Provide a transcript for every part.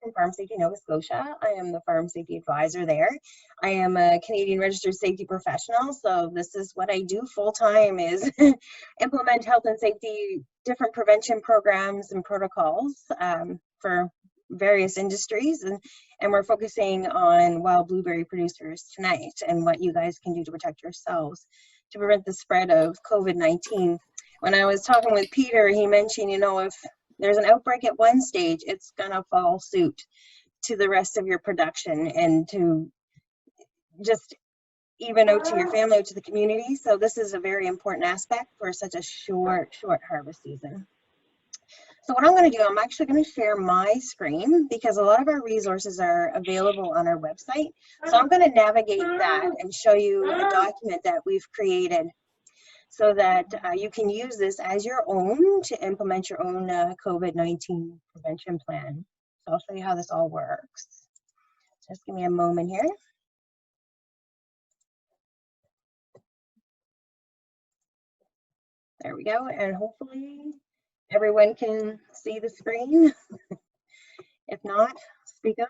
from Farm Safety Nova Scotia. I am the Farm Safety Advisor there. I am a Canadian Registered Safety Professional, so this is what I do full-time, is implement health and safety, different prevention programs and protocols for various industries, and we're focusing on wild blueberry producers tonight and what you guys can do to protect yourselves to prevent the spread of COVID-19. When I was talking with Peter, he mentioned, you know, if there's an outbreak at one stage, it's gonna fall suit to the rest of your production and to just even out to your family, out to the community. So this is a very important aspect for such a short harvest season. So what I'm going to do, I'm actually going to share my screen because a lot of our resources are available on our website. So I'm going to navigate that and show you a document that we've created so that you can use this as your own to implement your own COVID-19 prevention plan. So I'll show you how this all works. Just give me a moment here. There we go, and hopefully everyone can see the screen. If not, speak up.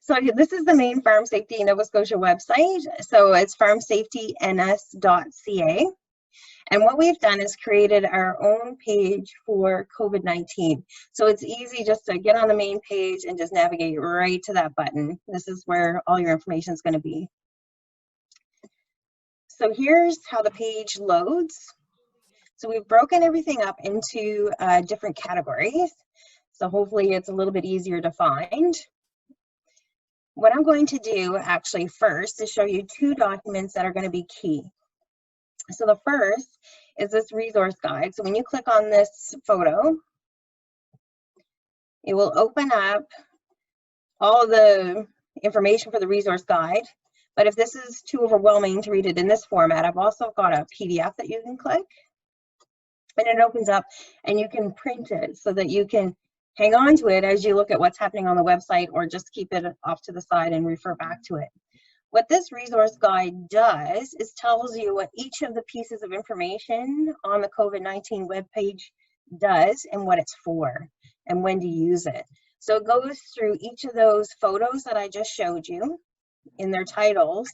So this is the main Farm Safety Nova Scotia website. So it's farmsafetyns.ca. And what we've done is created our own page for COVID-19. So it's easy just to get on the main page and just navigate right to that button. This is where all your information is going to be. So here's how the page loads. So we've broken everything up into different categories. So hopefully it's a little bit easier to find. What I'm going to do actually first is show you two documents that are going to be key. So the first is this resource guide. So when you click on this photo, it will open up all the information for the resource guide. But if this is too overwhelming to read it in this format, I've also got a PDF that you can click. And it opens up and you can print it so that you can hang on to it as you look at what's happening on the website, or just keep it off to the side and refer back to it. What this resource guide does is tells you what each of the pieces of information on the COVID-19 webpage does and what it's for and when to use it. So it goes through each of those photos that I just showed you in their titles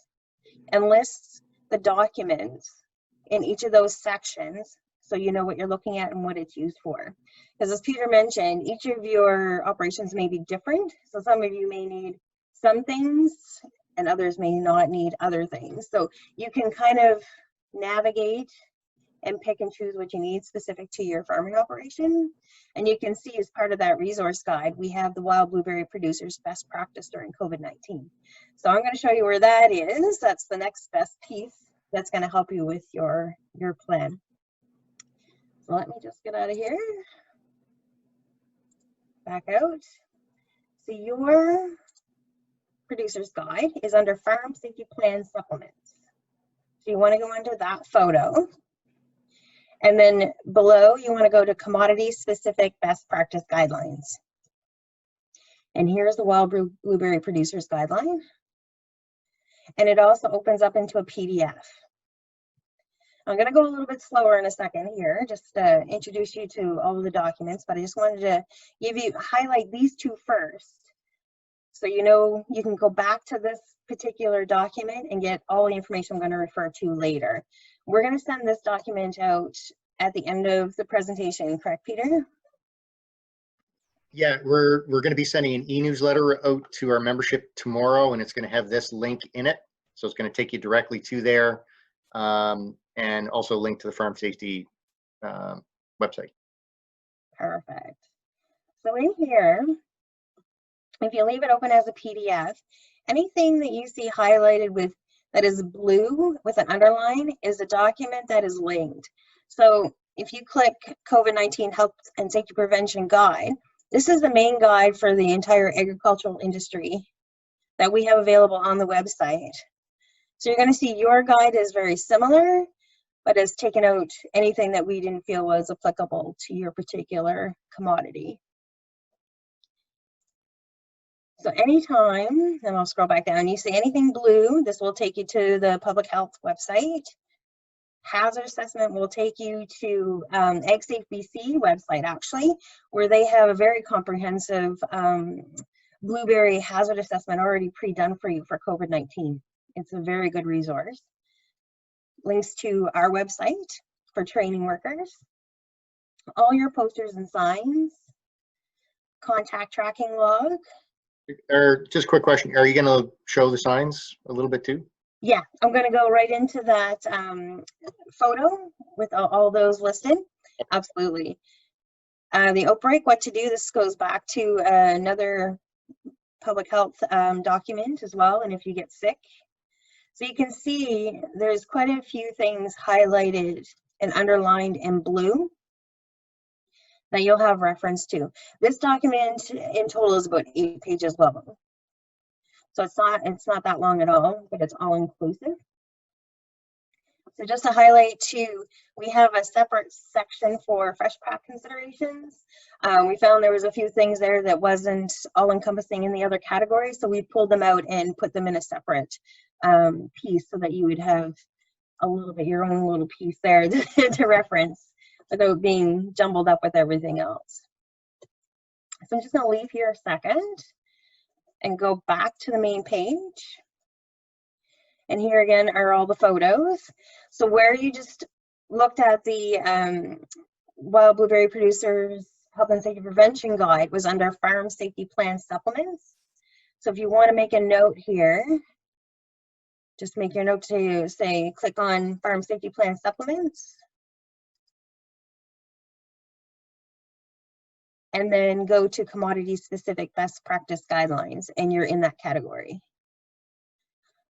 and lists the documents in each of those sections, so you know what you're looking at and what it's used for. Because as Peter mentioned, each of your operations may be different. So some of you may need some things and others may not need other things. So you can kind of navigate and pick and choose what you need specific to your farming operation. And you can see as part of that resource guide, we have the wild blueberry producers best practice during COVID-19. So I'm going to show you where that is. That's the next best piece that's going to help you with your plan. So let me just get out of here, back out. So your producer's guide is under Farm Safety Plan Supplements. So you want to go under that photo. And then below, you want to go to Commodity Specific Best Practice Guidelines. And here's the Wild Blueberry Producers Guideline. And it also opens up into a PDF. I'm going to go a little bit slower in a second here, just to introduce you to all of the documents, but I just wanted to highlight these two first. So you know you can go back to this particular document and get all the information I'm going to refer to later. We're going to send this document out at the end of the presentation, correct, Peter? Yeah, we're going to be sending an e-newsletter out to our membership tomorrow, and it's going to have this link in it. So it's going to take you directly to there, and also link to the Farm Safety website. Perfect. So in here, if you leave it open as a PDF, anything that you see highlighted with that is blue with an underline is a document that is linked. So if you click COVID-19 Health and Safety Prevention Guide, this is the main guide for the entire agricultural industry that we have available on the website. So you're going to see your guide is very similar, but has taken out anything that we didn't feel was applicable to your particular commodity. So anytime, and I'll scroll back down, you see anything blue, this will take you to the public health website. hazard assessment will take you to AgSafe BC website, actually, where they have a very comprehensive blueberry hazard assessment already pre-done for you for COVID-19. It's a very good resource. Links to our website for training workers, all your posters and signs, contact tracking log. Just a quick question. Are you going to show the signs a little bit too? Yeah, I'm going to go right into that photo with all those listed. Absolutely. The outbreak, what to do. This goes back to another public health document as well, and if you get sick. So you can see there's quite a few things highlighted and underlined in blue that you'll have reference to. This document in total is about 8 pages long. So it's not that long at all, but it's all inclusive. So just to highlight too, we have a separate section for fresh pack considerations. We found there was a few things there that wasn't all encompassing in the other categories, so we pulled them out and put them in a separate piece so that you would have a little bit your own little piece there to reference without being jumbled up with everything else. So I'm just going to leave here a second and go back to the main page. And here again are all the photos. So where you just looked at the Wild Blueberry Producers Health and Safety Prevention Guide was under Farm Safety Plan Supplements. So if you want to make a note here, just make your note to say, click on Farm Safety Plan Supplements. And then go to commodity specific best practice guidelines, and you're in that category.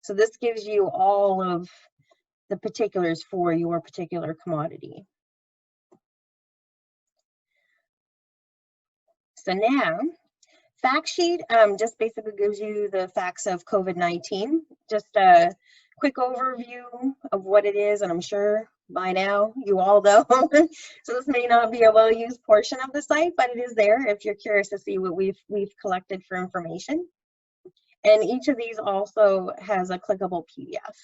So this gives you all of the particulars for your particular commodity. So now, fact sheet just basically gives you the facts of COVID-19. Just a quick overview of what it is, and I'm sure by now you all know. So this may not be a well-used portion of the site, but it is there if you're curious to see what we've collected for information. And each of these also has a clickable PDF.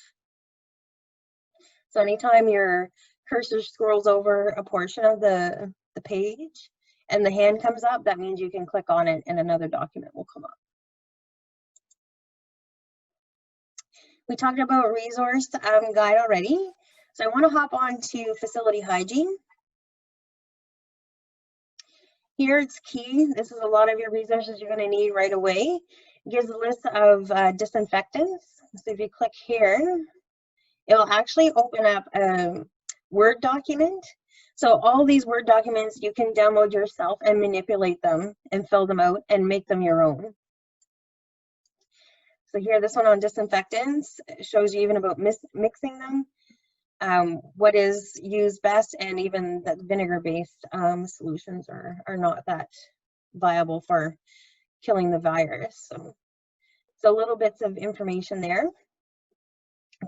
So anytime your cursor scrolls over a portion of the page and the hand comes up, that means you can click on it and another document will come up. We talked about resource guide already. So I want to hop on to facility hygiene. Here it's key. This is a lot of your resources you're going to need right away. It gives a list of disinfectants. So if you click here, it'll actually open up a Word document. So all these Word documents you can download yourself and manipulate them and fill them out and make them your own. So here, this one on disinfectants shows you even about mixing them, what is used best, and even that vinegar-based solutions are not that viable for killing the virus. So little bits of information there.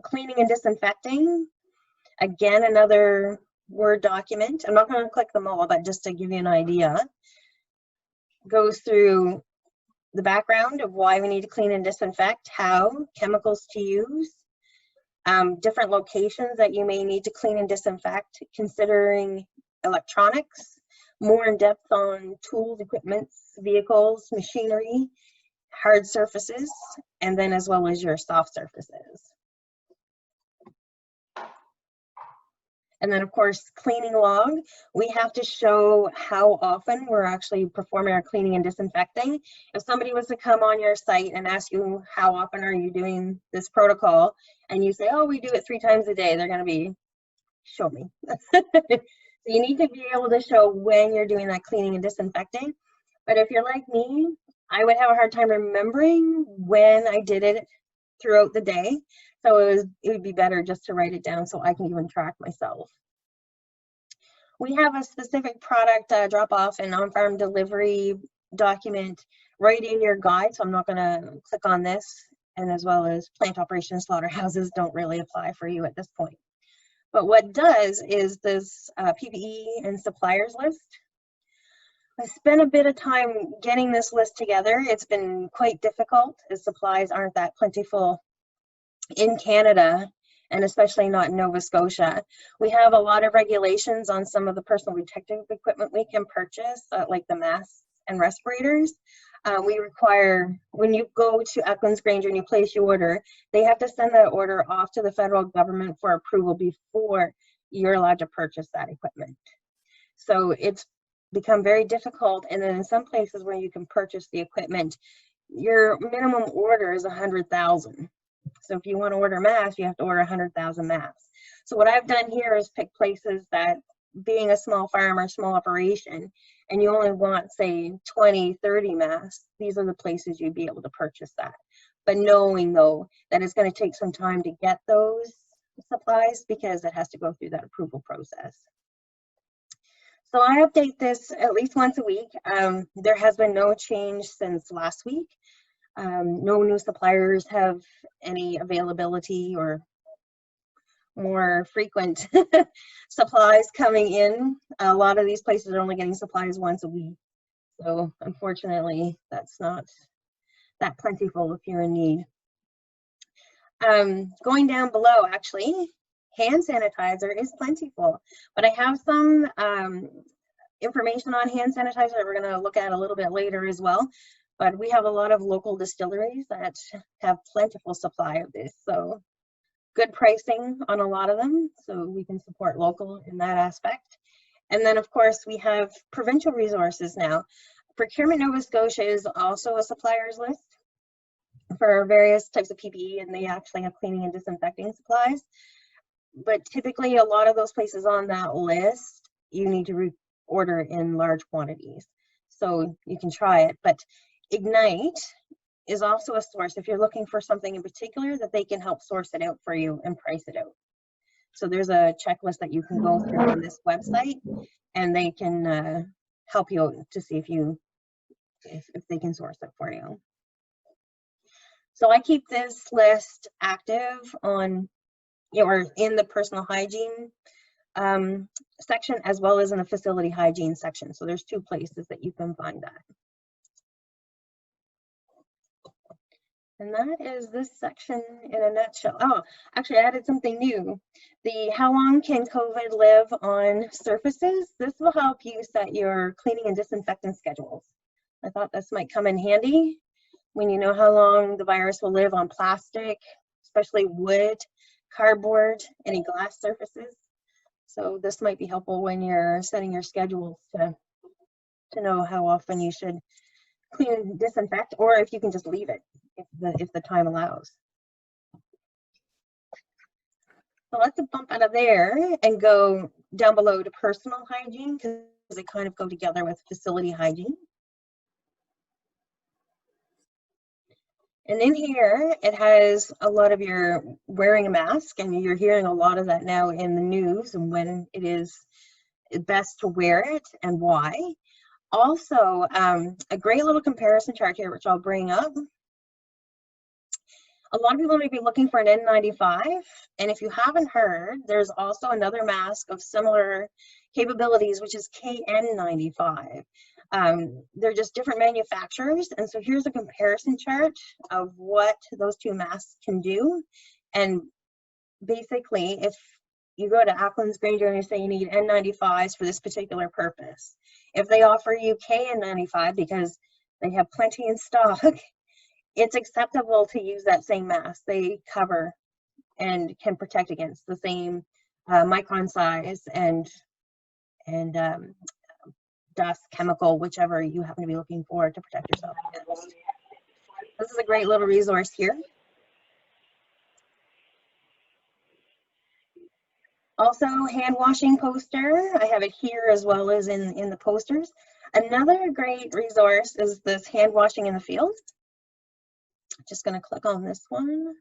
Cleaning and disinfecting, again, another Word document. I'm not going to click them all, but just to give you an idea, goes through the background of why we need to clean and disinfect, how, chemicals to use, different locations that you may need to clean and disinfect, considering electronics, more in depth on tools, equipment, vehicles, machinery, hard surfaces, and then as well as your soft surfaces. And then of course, cleaning log, we have to show how often we're actually performing our cleaning and disinfecting. If somebody was to come on your site and ask you how often are you doing this protocol, and you say, oh, we do it 3 times a day, they're gonna be, show me. So you need to be able to show when you're doing that cleaning and disinfecting. But if you're like me, I would have a hard time remembering when I did it throughout the day. So it would be better just to write it down so I can even track myself. We have a specific product drop-off and on-farm delivery document right in your guide, so I'm not going to click on this, and as well as plant operations slaughterhouses don't really apply for you at this point. But what does is this PPE and suppliers list. I spent a bit of time getting this list together. It's been quite difficult as supplies aren't that plentiful in Canada, and especially not in Nova Scotia. We have a lot of regulations on some of the personal protective equipment we can purchase, like the masks and respirators. We require, when you go to Eklund's Granger and you place your order, they have to send that order off to the federal government for approval before you're allowed to purchase that equipment. So it's become very difficult, and then in some places where you can purchase the equipment, your minimum order is 100,000. So if you want to order masks, you have to order 100,000 masks. So what I've done here is pick places that, being a small farm or small operation, and you only want, say, 20, 30 masks, these are the places you'd be able to purchase that. But knowing, though, that it's going to take some time to get those supplies because it has to go through that approval process. So I update this at least once a week. There has been no change since last week. No new suppliers have any availability or more frequent supplies coming in. A lot of these places are only getting supplies once a week. So unfortunately, that's not that plentiful if you're in need. Going down below, actually, hand sanitizer is plentiful, but I have some information on hand sanitizer that we're going to look at a little bit later as well. But we have a lot of local distilleries that have plentiful supply of this, so good pricing on a lot of them, so we can support local in that aspect. And then, of course, we have provincial resources now. Procurement Nova Scotia is also a suppliers list for various types of PPE, and they actually have cleaning and disinfecting supplies. But typically, a lot of those places on that list, you need to order in large quantities. So you can try it, but Ignite is also a source if you're looking for something in particular that they can help source it out for you and price it out. So there's a checklist that you can go through on this website, and they can help you out to see if they can source it for you. So I keep this list active on, or in the personal hygiene section, as well as in the facility hygiene section. So there's two places that you can find that. And that is this section in a nutshell. Oh, actually I added something new. The how long can COVID live on surfaces? This will help you set your cleaning and disinfecting schedules. I thought this might come in handy when you know how long the virus will live on plastic, especially wood, cardboard, any glass surfaces. So this might be helpful when you're setting your schedules to know how often you should clean and disinfect, or if you can just leave it if the time allows. So let's bump out of there and go down below to personal hygiene, because they kind of go together with facility hygiene. And in here, it has a lot of your wearing a mask, and you're hearing a lot of that now in the news and when it is best to wear it and why. Also, a great little comparison chart here, which I'll bring up. A lot of people may be looking for an N95, and if you haven't heard, there's also another mask of similar capabilities, which is KN95. They're just different manufacturers, and so here's a comparison chart of what those two masks can do. And basically, if you go to Eklund's Granger and you say you need N95s for this particular purpose, if they offer you KN95 because they have plenty in stock, it's acceptable to use that same mask. They cover and can protect against the same micron size and dust, chemical, whichever you happen to be looking for to protect yourself against. This is a great little resource here. Also, hand washing poster. I have it here as well as in the posters. Another great resource is this hand washing in the field. Just going to click on this one.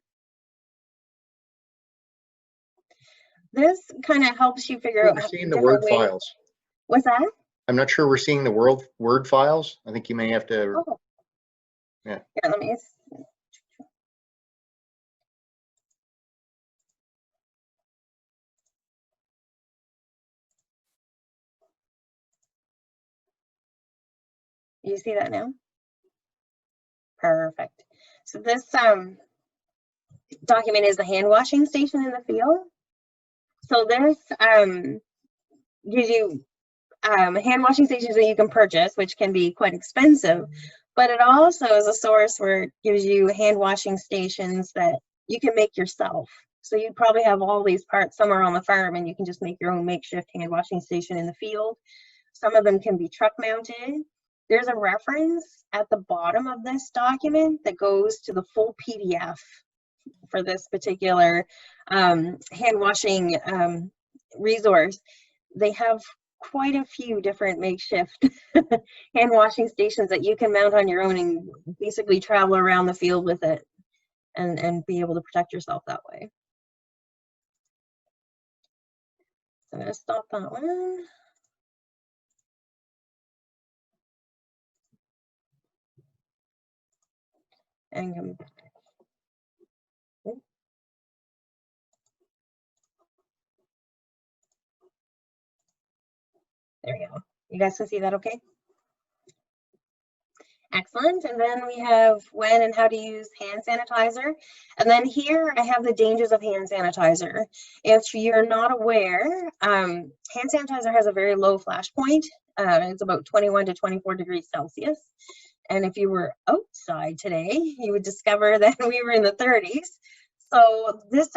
This kind of helps you figure out. We're seeing the word files. What's that? I'm not sure we're seeing the word files. I think you may have to. Oh. Yeah. Here, let me. You see that now? Perfect. So this document is the hand washing station in the field. So this gives you hand washing stations that you can purchase, which can be quite expensive, but it also is a source where it gives you hand washing stations that you can make yourself. So you'd probably have all these parts somewhere on the farm and you can just make your own makeshift hand washing station in the field. Some of them can be truck mounted. There's a reference at the bottom of this document that goes to the full PDF for this particular hand washing resource. They have quite a few different makeshift hand washing stations that you can mount on your own and basically travel around the field with it and be able to protect yourself that way. So I'm going to stop that one. And come. There we go. You guys can see that okay? Excellent. And then we have when and how to use hand sanitizer. And then here I have the dangers of hand sanitizer. If you're not aware, hand sanitizer has a very low flash point. It's about 21 to 24 degrees Celsius. And if you were outside today, you would discover that we were in the 30s. So this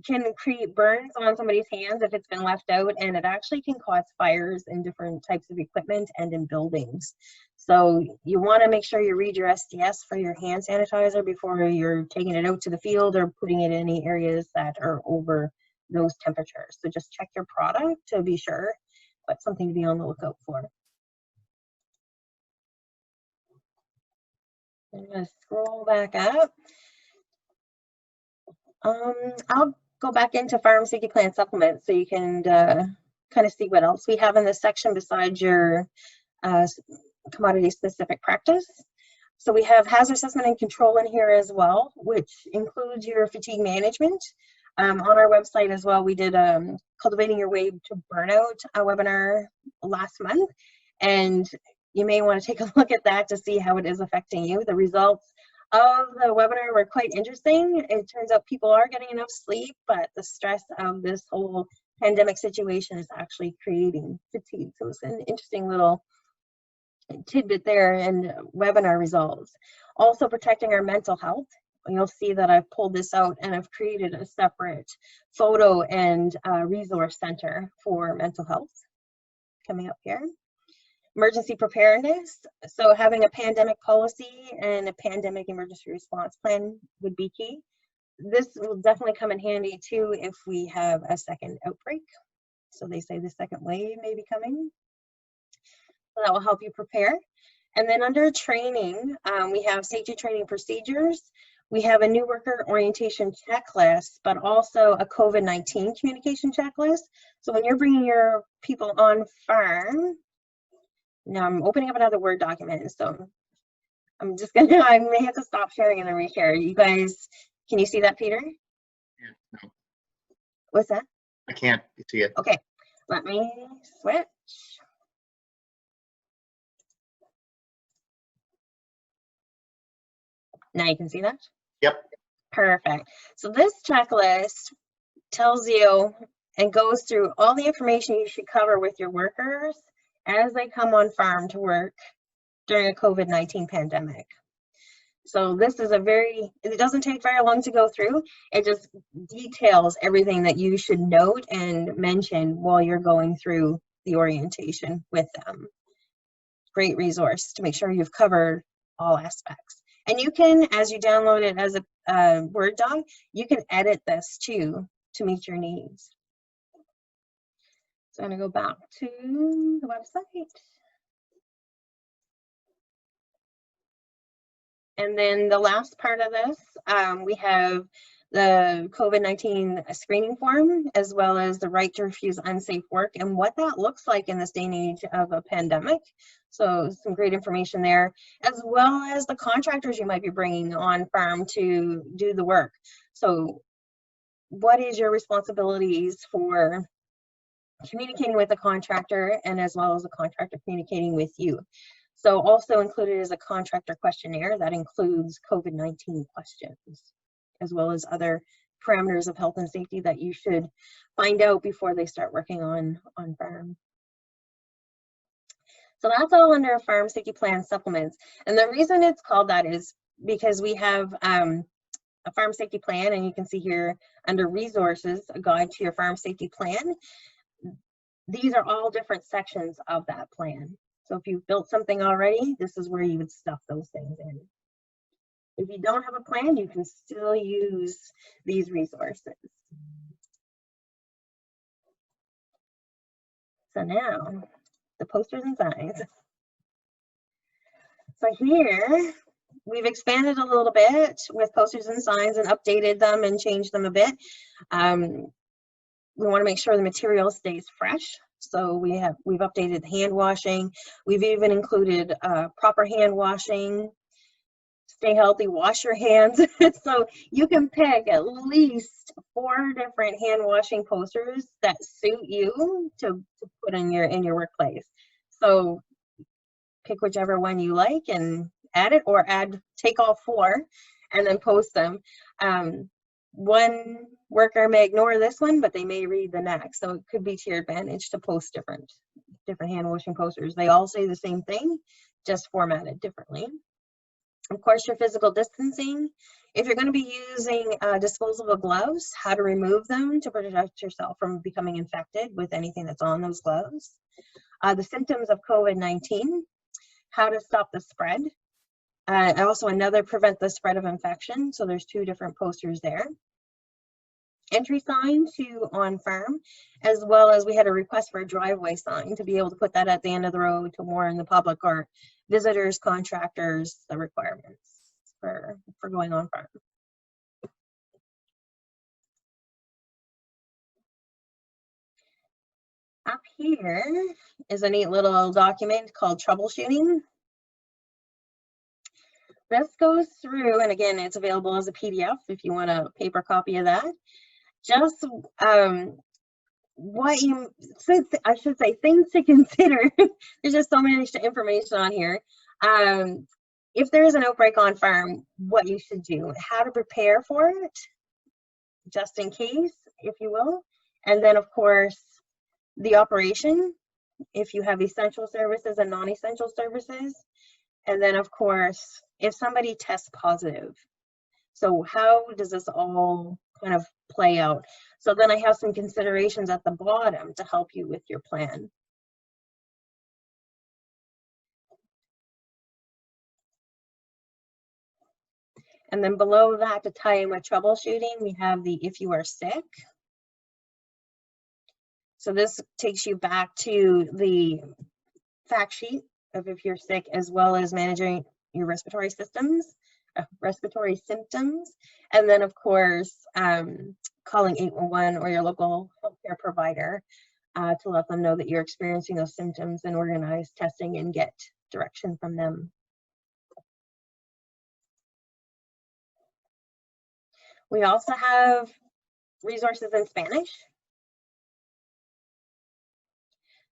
can create burns on somebody's hands if it's been left out, and it actually can cause fires in different types of equipment and in buildings. So you want to make sure you read your SDS for your hand sanitizer before you're taking it out to the field or putting it in any areas that are over those temperatures. So just check your product to be sure, but something to be on the lookout for. I'm going to scroll back up. I'll go back into Farm Safety Plan supplements so you can kind of see what else we have in this section besides your commodity specific practice. So we have hazard assessment and control in here as well, which includes your fatigue management. On our website as well, we did Cultivating Your Way to Burnout a webinar last month, and you may want to take a look at that to see how it is affecting you. The results of the webinar were quite interesting. It turns out people are getting enough sleep, but the stress of this whole pandemic situation is actually creating fatigue. So it's an interesting little tidbit there and webinar results. Also protecting our mental health. You'll see that I've pulled this out and I've created a separate photo and resource center for mental health coming up here. Emergency preparedness. So having a pandemic policy and a pandemic emergency response plan would be key. This will definitely come in handy too if we have a second outbreak. So they say the second wave may be coming. So that will help you prepare. And then under training, we have safety training procedures. We have a new worker orientation checklist, but also a COVID-19 communication checklist. So when you're bringing your people on farm, now I'm opening up another Word document, so I'm just gonna, I may have to stop sharing and then reshare. You guys, can you see that, Peter? Yeah, no. What's that? I can't see it. Okay, let me switch. Now you can see that? Yep. Perfect. So this checklist tells you and goes through all the information you should cover with your workers as they come on farm to work during a COVID-19 pandemic. So this is it doesn't take very long to go through. It just details everything that you should note and mention while you're going through the orientation with them. Great resource to make sure you've covered all aspects. And you can, as you download it as a Word doc, you can edit this too to meet your needs. So I'm going to go back to the website. And then the last part of this, we have the COVID-19 screening form, as well as the right to refuse unsafe work and what that looks like in this day and age of a pandemic. So some great information there, as well as the contractors you might be bringing on farm to do the work. So what is your responsibilities for communicating with the contractor and as well as the contractor communicating with you? So also included is a contractor questionnaire that includes COVID-19 questions as well as other parameters of health and safety that you should find out before they start working on farm. So that's all under Farm Safety Plan supplements. And the reason it's called that is because we have a farm safety plan, and you can see here under resources, a guide to your farm safety plan. These are all different sections of that plan. So if you've built something already, this is where you would stuff those things in. If you don't have a plan, you can still use these resources. So now, the posters and signs. So here, we've expanded a little bit with posters and signs and updated them and changed them a bit. We want to make sure the material stays fresh. So we've updated hand washing. We've even included proper hand washing. Stay healthy, wash your hands. So you can pick at least 4 different hand washing posters that suit you to put in your workplace. So pick whichever one you like and add it, or take all 4 and then post them. One worker may ignore this one, but they may read the next. So it could be to your advantage to post different hand washing posters. They all say the same thing, just formatted differently. Of course, your physical distancing. If you're going to be using disposable gloves, how to remove them to protect yourself from becoming infected with anything that's on those gloves. The symptoms of COVID-19, how to stop the spread. Also another prevent the spread of infection. So there's 2 different posters there. Entry sign to on farm, as well as we had a request for a driveway sign to be able to put that at the end of the road to warn the public or visitors, contractors, the requirements for going on farm. Up here is a neat little document called Troubleshooting. This goes through, and again, it's available as a PDF if you want a paper copy of that. Just what I should say, things to consider. There's just so much information on here. If there's an outbreak on farm, what you should do, how to prepare for it, just in case, if you will. And then, of course, the operation, if you have essential services and non-essential services. And then, of course, if somebody tests positive. So how does this all kind of play out? So then I have some considerations at the bottom to help you with your plan. And then below that, to tie in with troubleshooting, we have the if you are sick. So this takes you back to the fact sheet of if you're sick, as well as managing your respiratory symptoms. And then, of course, calling 811 or your local healthcare provider to let them know that you're experiencing those symptoms and organize testing and get direction from them. We also have resources in Spanish.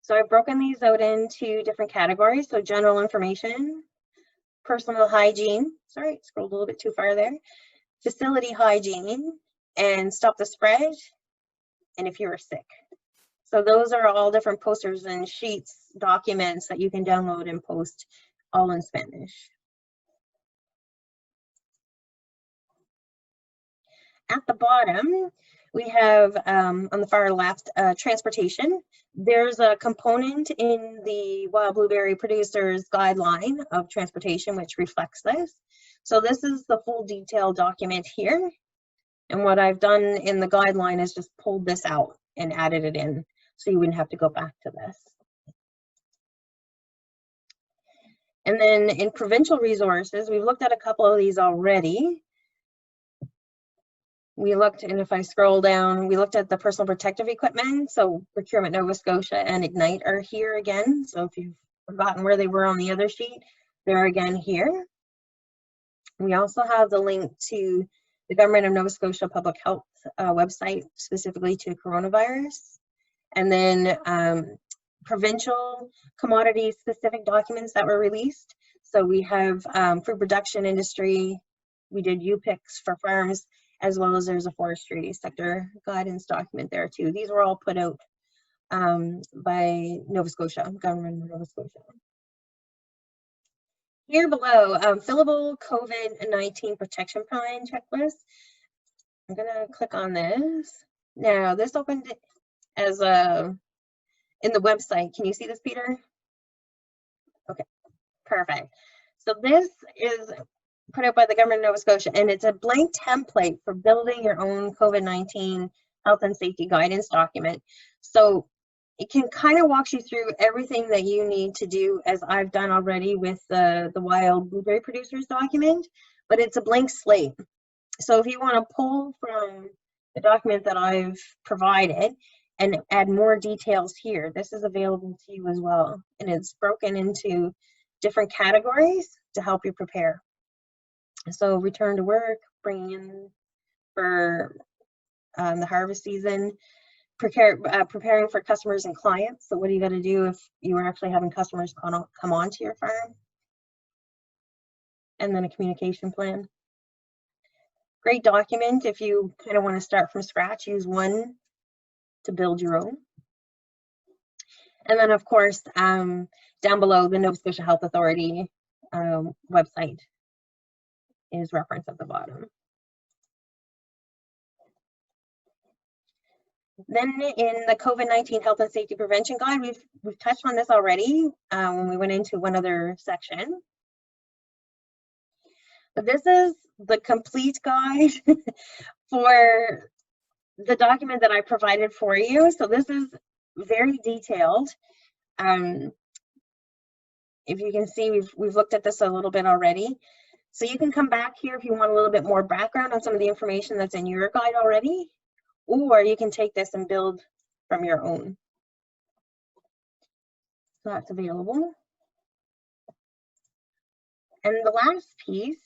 So I've broken these out into different categories. So general information, personal hygiene, sorry, scrolled a little bit too far there, facility hygiene, and stop the spread, and if you are sick. So those are all different posters and sheets, documents that you can download and post all in Spanish. At the bottom, we have on the far left, transportation. There's a component in the Wild Blueberry Producers Guideline of Transportation which reflects this. So this is the full detailed document here. And what I've done in the guideline is just pulled this out and added it in, so you wouldn't have to go back to this. And then in provincial resources, we've looked at a couple of these already. We looked, and if I scroll down, we looked at the personal protective equipment. So Procurement Nova Scotia and Ignite are here again. So if you've forgotten where they were on the other sheet, they're again here. We also have the link to the Government of Nova Scotia Public Health website, specifically to coronavirus. And then provincial commodity specific documents that were released. So we have food production industry, we did UPICs for farms, as well as there's a forestry sector guidance document there too. These were all put out by Nova Scotia, Government of Nova Scotia. Here below, fillable COVID-19 protection plan checklist. I'm gonna click on this. Now this opened as in the website. Can you see this, Peter? Okay, perfect. So this is put out by the Government of Nova Scotia, and it's a blank template for building your own COVID-19 health and safety guidance document. So it can kind of walk you through everything that you need to do, as I've done already with the wild blueberry producers document, but it's a blank slate. So if you want to pull from the document that I've provided and add more details here, this is available to you as well. And it's broken into different categories to help you prepare. So return to work, bringing in for the harvest season, preparing for customers and clients. So what do you got to do if you are actually having customers come onto your farm? And then a communication plan. Great document if you kind of want to start from scratch. Use one to build your own. And then of course, down below, the Nova Scotia Health Authority website is referenced at the bottom. Then in the COVID-19 Health and Safety Prevention Guide, we've touched on this already when we went into one other section. But this is the complete guide for the document that I provided for you. So this is very detailed. If you can see, we've looked at this a little bit already. So you can come back here if you want a little bit more background on some of the information that's in your guide already, or you can take this and build from your own. So that's available. And the last piece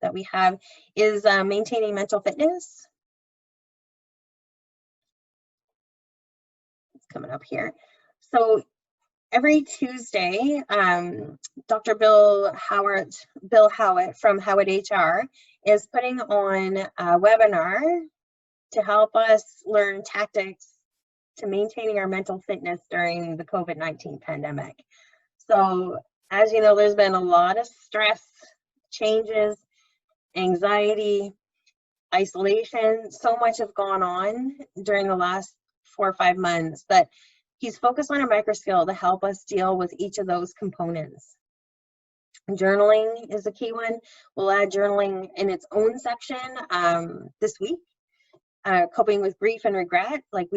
that we have is maintaining mental fitness. It's coming up here. So every Tuesday, Dr. Bill Howitt from Howitt HR is putting on a webinar to help us learn tactics to maintaining our mental fitness during the COVID-19 pandemic. So as you know, there's been a lot of stress, changes, anxiety, isolation. So much have gone on during the last 4 or 5 months that he's focused on a micro skill to help us deal with each of those components. Journaling is a key one. We'll add journaling in its own section this week. Coping with grief and regret, like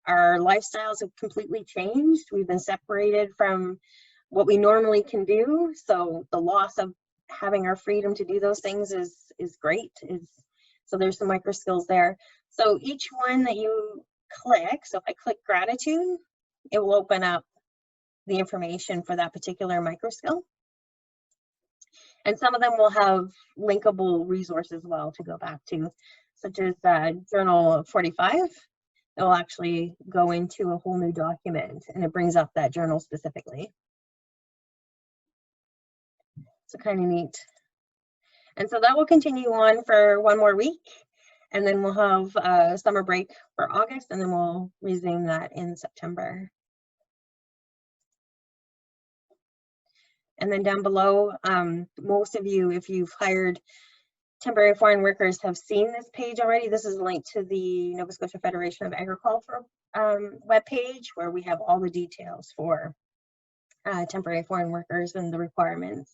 our lifestyles have completely changed. We've been separated from what we normally can do. So the loss of having our freedom to do those things is great. So there's some micro skills there. So each one that you click, so if I click gratitude, it will open up the information for that particular micro skill. And some of them will have linkable resources as well to go back to, such as Journal 45. It will actually go into a whole new document and it brings up that journal specifically. So kind of neat. And so that will continue on for 1 more week. And then we'll have a summer break for August, and then we'll resume that in September. And then down below, most of you, if you've hired temporary foreign workers, have seen this page already. This is linked to the Nova Scotia Federation of Agriculture webpage, where we have all the details for temporary foreign workers and the requirements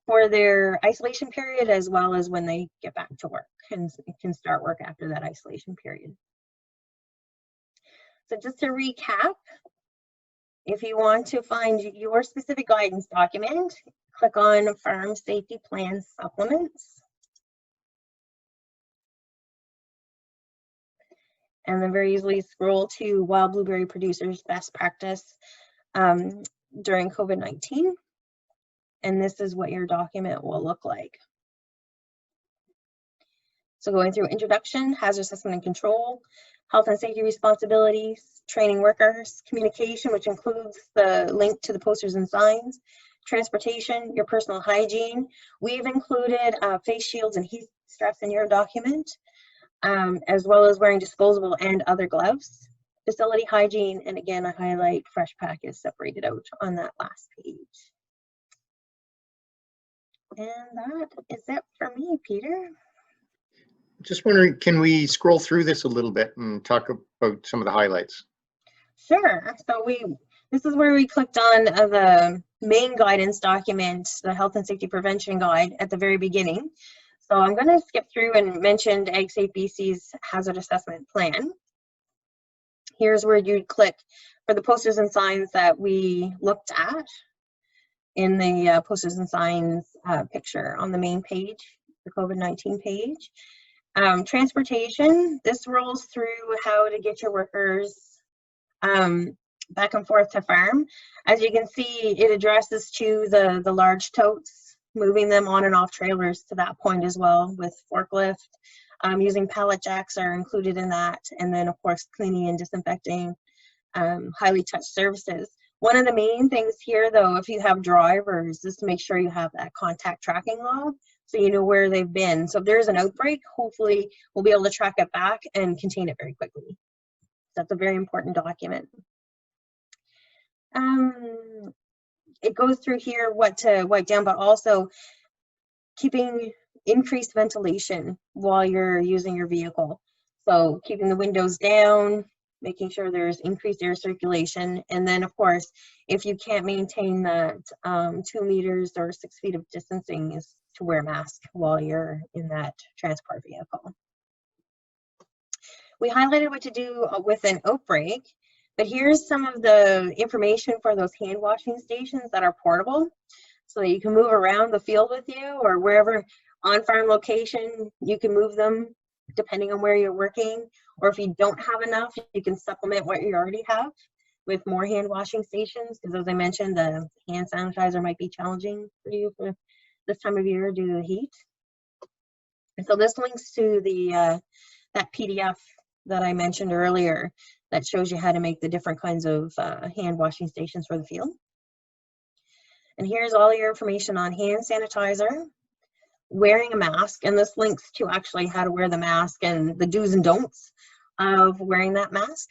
for their isolation period, as well as when they get back to work and can start work after that isolation period. So just to recap, if you want to find your specific guidance document, click on Farm Safety Plan Supplements. And then very easily scroll to Wild Blueberry Producers Best Practice during COVID-19. And this is what your document will look like. So going through introduction, hazard assessment and control, health and safety responsibilities, training workers, communication, which includes the link to the posters and signs, transportation, your personal hygiene. We've included face shields and heat stress in your document, as well as wearing disposable and other gloves. Facility hygiene, and again, I highlight fresh pack is separated out on that last page. And that is it for me, Peter. Just wondering, can we scroll through this a little bit and talk about some of the highlights? Sure. So this is where we clicked on the main guidance document, the Health and Safety Prevention Guide at the very beginning. So I'm going to skip through and mention AgSafe BC's Hazard Assessment Plan. Here's where you'd click for the posters and signs that we looked at in the posters and signs picture on the main page, the COVID-19 page. Transportation, this rolls through how to get your workers back and forth to farm. As you can see, it addresses to the large totes, moving them on and off trailers to that point as well with forklift. Using pallet jacks are included in that. And then of course, cleaning and disinfecting, highly touched surfaces. One of the main things here though, if you have drivers, is to make sure you have that contact tracking log so you know where they've been. So if there's an outbreak, hopefully we'll be able to track it back and contain it very quickly. That's a very important document. It goes through here what to wipe down, but also keeping increased ventilation while you're using your vehicle. So keeping the windows down, making sure there's increased air circulation. And then of course, if you can't maintain that 2 meters or 6 feet of distancing, is to wear a mask while you're in that transport vehicle. We highlighted what to do with an outbreak, but here's some of the information for those hand washing stations that are portable, so that you can move around the field with you or wherever on farm location, you can move them depending on where you're working. Or if you don't have enough, you can supplement what you already have with more hand washing stations, because as I mentioned, the hand sanitizer might be challenging for you for this time of year due to the heat. And so this links to the that PDF that I mentioned earlier that shows you how to make the different kinds of hand washing stations for the field. And here's all your information on hand sanitizer, wearing a mask, and this links to actually how to wear the mask and the do's and don'ts of wearing that mask.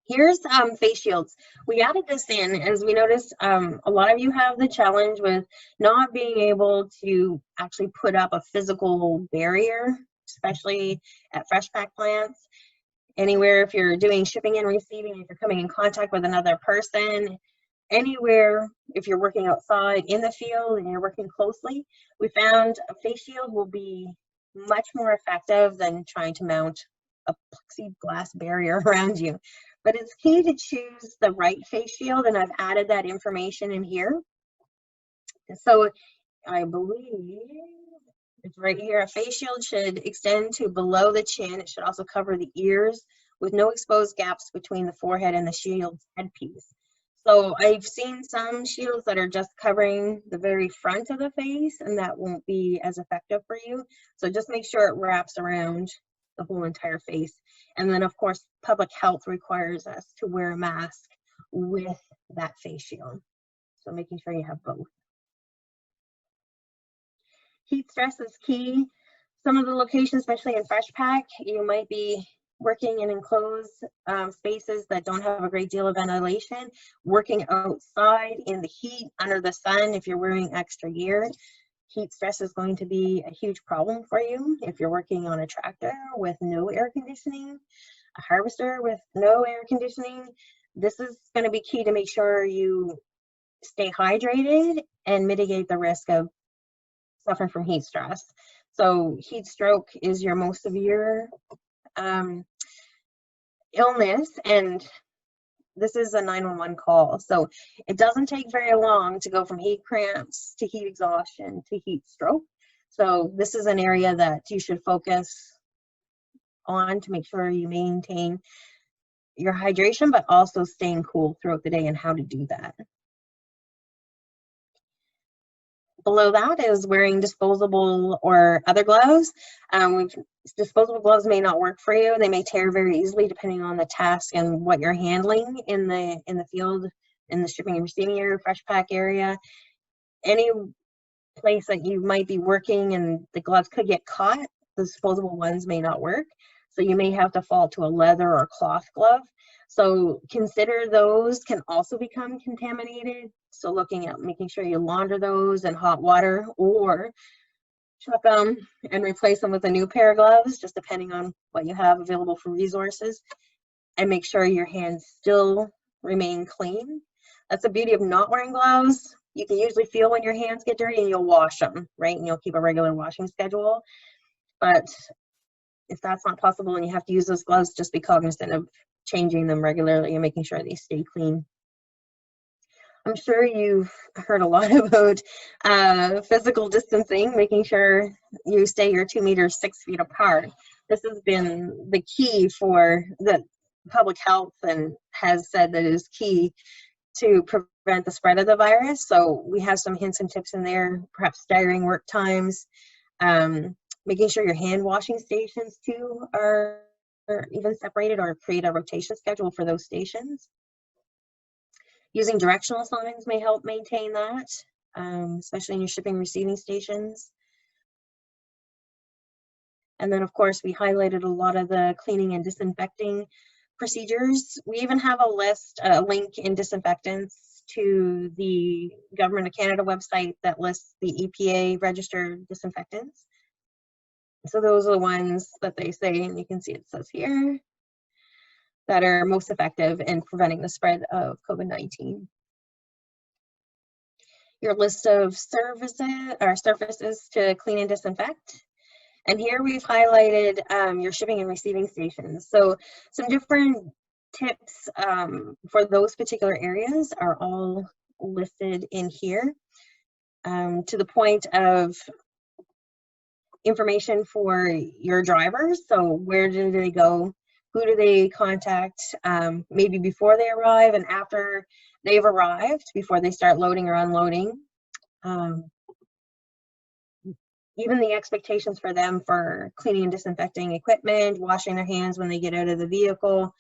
Here's face shields. We added this in as we noticed a lot of you have the challenge with not being able to actually put up a physical barrier, especially at fresh pack plants. Anywhere if you're doing shipping and receiving, if you're coming in contact with another person, anywhere if you're working outside in the field and you're working closely, we found a face shield will be much more effective than trying to mount a plexiglass barrier around you. But it's key to choose the right face shield, and I've added that information in here. So I believe it's right here. A face shield should extend to below the chin. It should also cover the ears with no exposed gaps between the forehead and the shield's headpiece. So I've seen some shields that are just covering the very front of the face, and that won't be as effective for you. So just make sure it wraps around the whole entire face. And then of course, public health requires us to wear a mask with that face shield. So making sure you have both. Heat stress is key. Some of the locations, especially in fresh pack, you might be working in enclosed spaces that don't have a great deal of ventilation, working outside in the heat under the sun. If you're wearing extra gear, heat stress is going to be a huge problem for you. If you're working on a tractor with no air conditioning, a harvester with no air conditioning, this is going to be key to make sure you stay hydrated and mitigate the risk of suffering from heat stress. So heat stroke is your most severe illness, and this is a 911 call. So it doesn't take very long to go from heat cramps to heat exhaustion to heat stroke. So this is an area that you should focus on to make sure you maintain your hydration, but also staying cool throughout the day and how to do that. Below that is wearing disposable or other gloves. We've disposable gloves may not work for you. They may tear very easily depending on the task and what you're handling in the field, in the shipping and receiving area, fresh pack area. Any place that you might be working and the gloves could get caught, the disposable ones may not work. So you may have to fall to a leather or cloth glove. So consider those can also become contaminated. So looking at making sure you launder those in hot water, or chuck them and replace them with a new pair of gloves, just depending on what you have available for resources, and make sure your hands still remain clean. That's the beauty of not wearing gloves. You can usually feel when your hands get dirty and you'll wash them, right? And you'll keep a regular washing schedule. But if that's not possible and you have to use those gloves, just be cognizant of changing them regularly and making sure they stay clean. I'm sure you've heard a lot about physical distancing, making sure you stay your 2 meters, 6 feet apart. This has been the key for the public health and has said that it is key to prevent the spread of the virus. So we have some hints and tips in there, perhaps staggering work times, making sure your hand washing stations too are even separated, or create a rotation schedule for those stations. Using directional signs may help maintain that, especially in your shipping and receiving stations. And then of course we highlighted a lot of the cleaning and disinfecting procedures. We even have a list, a link in disinfectants to the Government of Canada website that lists the EPA registered disinfectants. So those are the ones that they say, and you can see it says here, that are most effective in preventing the spread of COVID-19. Your list of surfaces to clean and disinfect. And here we've highlighted your shipping and receiving stations. So some different tips for those particular areas are all listed in here, to the point of information for your drivers. So where do they go? Who do they contact, maybe before they arrive and after they've arrived, before they start loading or unloading. Even the expectations for them for cleaning and disinfecting equipment, washing their hands when they get out of the vehicle,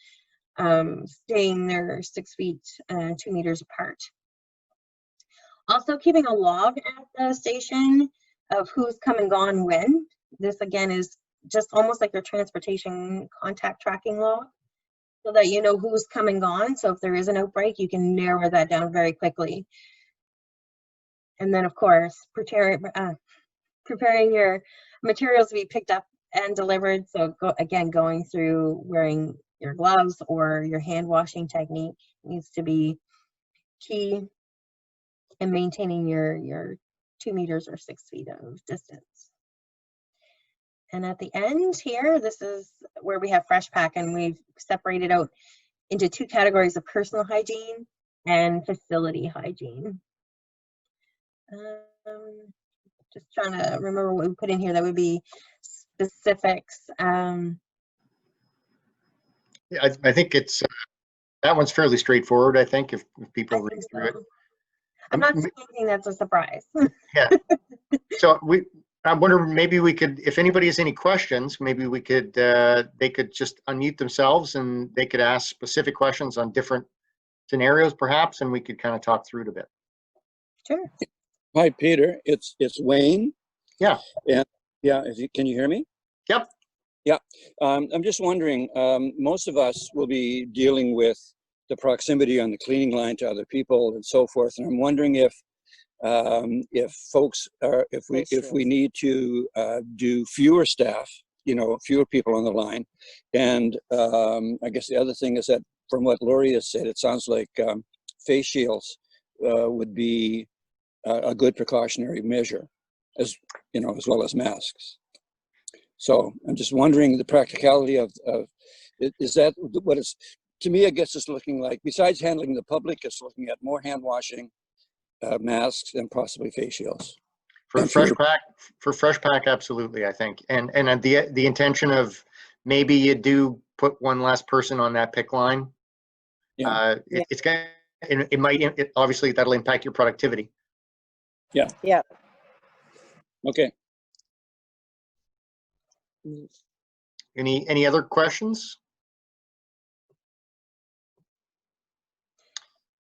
staying their 6 feet, 2 meters apart. Also keeping a log at the station of who's come and gone when. This again is just almost like your transportation contact tracking log, so that you know who's come and gone. So if there is an outbreak, you can narrow that down very quickly. And then of course, preparing your materials to be picked up and delivered. So going through wearing your gloves or your hand washing technique needs to be key in maintaining your 2 meters or 6 feet of distance. And at the end here, this is where we have fresh pack, and we've separated out into 2 categories of personal hygiene and facility hygiene. Just trying to remember what we put in here that would be specifics. Yeah, I think it's that one's fairly straightforward. I think if people read through it. I'm not saying anything that's a surprise. Yeah. So I wonder, maybe we could, if anybody has any questions, maybe we could, they could just unmute themselves and they could ask specific questions on different scenarios perhaps, and we could kind of talk through it a bit. Sure. Hi, Peter. It's Wayne. Yeah. And yeah, can you hear me? Yep. Yeah. I'm just wondering, most of us will be dealing with the proximity on the cleaning line to other people and so forth. And I'm wondering if folks are, if we need to do fewer staff, fewer people on the line. And I guess the other thing is that from what Lori has said, it sounds like face shields would be a good precautionary measure, as well as masks. So I'm just wondering the practicality of is that what it's, to me, I guess it's looking like, besides handling the public, it's looking at more hand washing, masks, and possibly face shields. For fresh pack, absolutely, I think. And the intention of maybe you do put one less person on that pick line. Yeah. It's going to, it might, obviously that'll impact your productivity. Yeah. Yeah. Okay. Any other questions?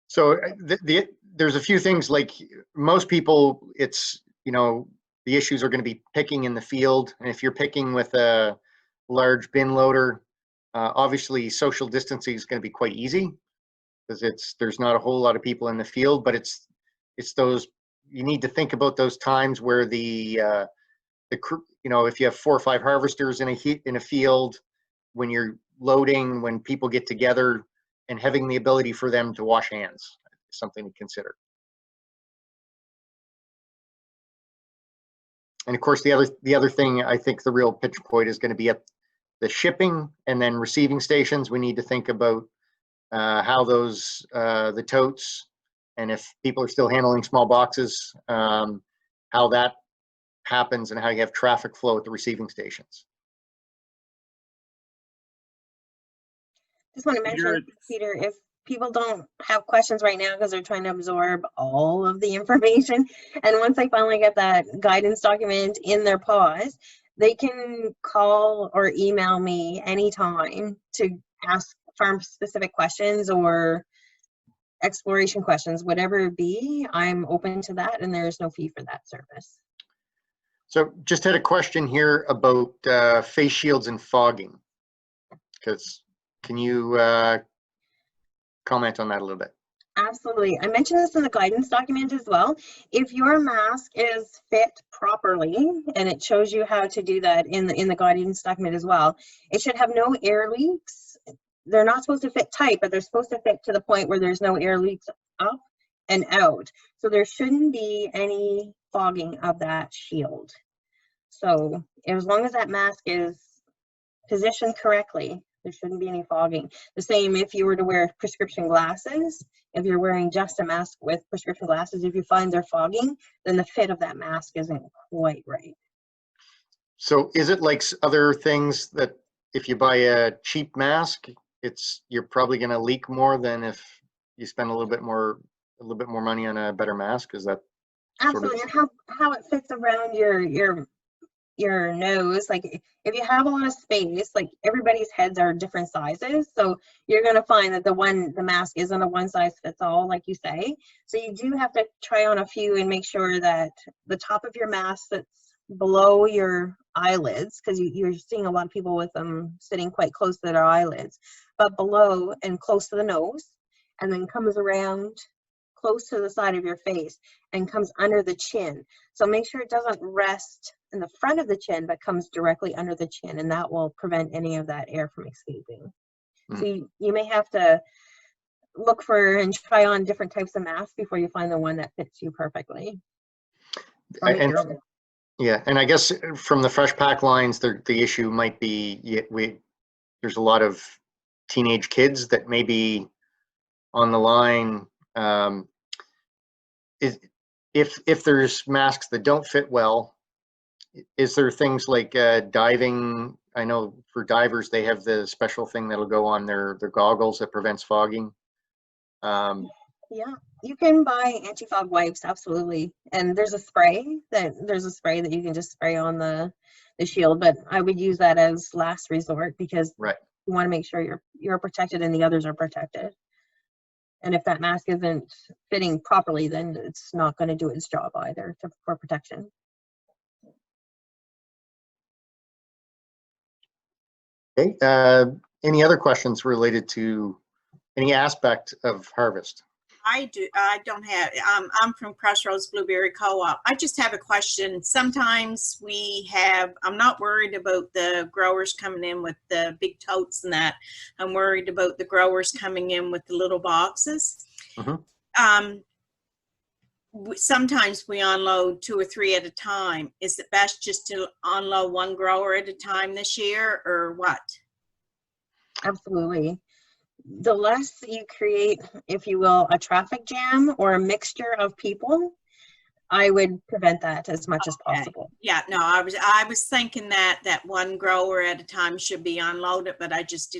So there's a few things, like most people, it's, the issues are going to be picking in the field. And if you're picking with a large bin loader, obviously social distancing is going to be quite easy because there's not a whole lot of people in the field, but it's those, you need to think about those times where the crew, if you have 4 or 5 harvesters in a field, when you're loading, when people get together, and having the ability for them to wash hands is something to consider. And of course, the other thing, I think the real pinch point is going to be at the shipping and then receiving stations. We need to think about how those, the totes, and if people are still handling small boxes, how that happens and how you have traffic flow at the receiving stations. Just want to mention, Peter, if people don't have questions right now because they're trying to absorb all of the information, and once they finally get that guidance document in their paws, they can call or email me anytime to ask farm-specific questions or exploration questions, whatever it be. I'm open to that, and there is no fee for that service. So just had a question here about face shields and fogging. Can you comment on that a little bit? Absolutely. I mentioned this in the guidance document as well. If your mask is fit properly, and it shows you how to do that in the guidance document as well, it should have no air leaks. They're not supposed to fit tight, but they're supposed to fit to the point where there's no air leaks up and out. So there shouldn't be any fogging of that shield. So as long as that mask is positioned correctly, there shouldn't be any fogging. The same if you were to wear prescription glasses. If you're wearing just a mask with prescription glasses, if you find they're fogging, then the fit of that mask isn't quite right. So is it like other things that if you buy a cheap mask, you're probably going to leak more than if you spend a little bit more money on a better mask? Is that absolutely sort of... And how it fits around your nose? Like if you have a lot of space, like everybody's heads are different sizes, so you're going to find that the mask isn't a one size fits all, like you say. So you do have to try on a few and make sure that the top of your mask that's below your eyelids, because you're seeing a lot of people with them sitting quite close to their eyelids, but below and close to the nose, and then comes around close to the side of your face and comes under the chin. So make sure it doesn't rest in the front of the chin, but comes directly under the chin, and that will prevent any of that air from escaping. So you may have to look for and try on different types of masks before you find the one that fits you perfectly. Yeah, and I guess from the fresh pack lines, the issue might be there's a lot of teenage kids that may be on the line. If there's masks that don't fit well, is there things like diving? I know for divers they have the special thing that'll go on their goggles that prevents fogging. Yeah, you can buy anti-fog wipes, absolutely. And there's a spray that you can just spray on the shield, but I would use that as last resort because you want to make sure you're protected and the others are protected. And if that mask isn't fitting properly, then it's not going to do its job either for protection. Okay. Any other questions related to any aspect of harvest? I don't have, I'm from Crossroads Blueberry Co-op. I just have a question. Sometimes I'm not worried about the growers coming in with the big totes and that. I'm worried about the growers coming in with the little boxes. Sometimes we unload 2 or 3 at a time. Is it best just to unload one grower at a time this year, or what? Absolutely. The less you create, if you will, a traffic jam or a mixture of people, I would prevent that as much as possible. Yeah, no, I was thinking that one grower at a time should be unloaded, but I just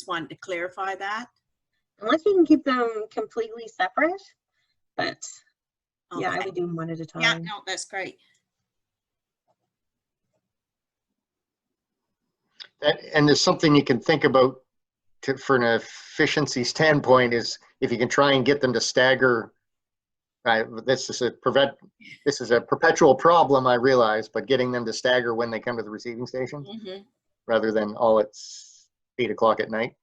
wanted to clarify that. Unless you can keep them completely separate, but yeah, I would do them one at a time. Yeah, no, that's great. And there's something you can think about for an efficiency standpoint is if you can try and get them to stagger. This is a perpetual problem, I realize, but getting them to stagger when they come to the receiving station rather than all at 8 o'clock at night.